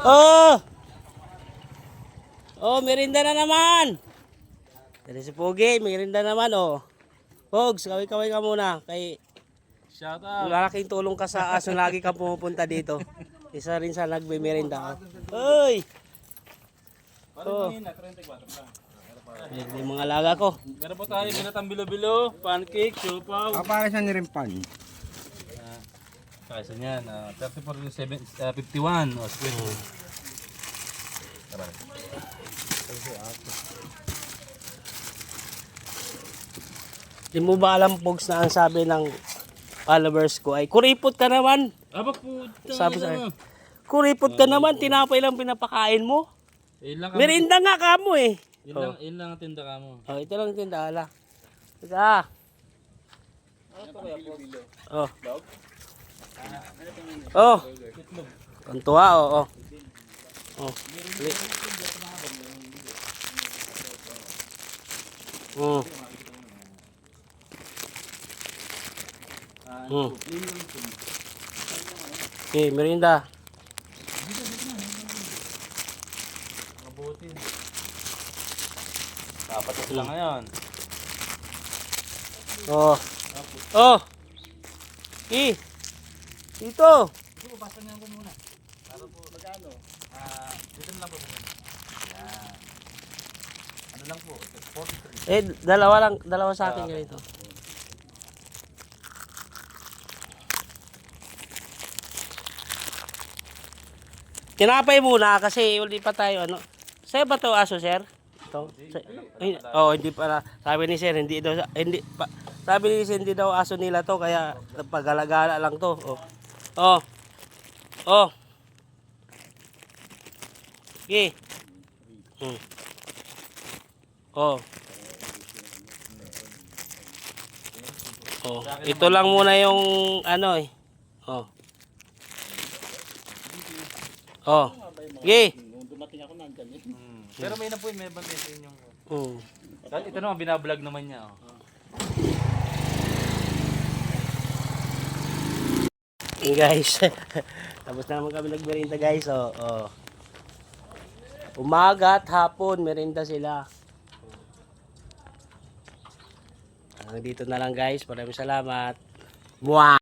Oh! Oh, merinda na naman. Dari si Pogi, merinda naman oh. Pogs, kaway-kaway ka muna. Kay Shout out. malaking tulong ka sa aso, lagi ka pumupunta dito. Isa rin sa nagbe-merinda. Hoy! Oh. Yung mga alaga ko. Meron po tayo binatang bilo-bilo, pancake, siopaw. Para sa nirimpan. Kaysa niyan, 34-51. O, sige. Tara. Di mo ba alam, Pogs, na ang sabi ng followers ko ay, kuripot ka naman. Aba po. Sabi sa akin, kuripot ka naman, tinapay lang pinapakain mo. Merinda. Merinda nga ka mo eh. Yun lang ang tinda ka mo. Oh, ito lang yung tindala. Isa. Oh. Oh. Tuntua, oh, oh. Oh. Oh. Oh. Okay, merinda. Mabuti. Dapat na sila ngayon. Oh. Oh. Dito. Dito, pasangan ko muna. Para po, magkano? Dito na lang po. Ano lang po, 43. Dalawa sa akin ganito. Tinapay muna kasi hindi pa tayo ano. Sa'yo ba 'to aso, sir? Ito. Hindi pala. Sabi ni sir, hindi daw sabi ni sir, hindi daw aso nila 'to kaya paggalagala lang 'to. Oh. Oh. Oh. Okay. Oh. Oh, ito lang muna yung ano eh. Oh. Oh. Okay. Pero may na po, may bantay sa inyong... Oh. Ito naman, binablog naman niya. Oh. Hey guys. Tapos na naman kami nagmerinda guys. Oh. Umaga at hapon, merinda sila. Hanggang dito na lang guys. Maraming salamat. Mwah!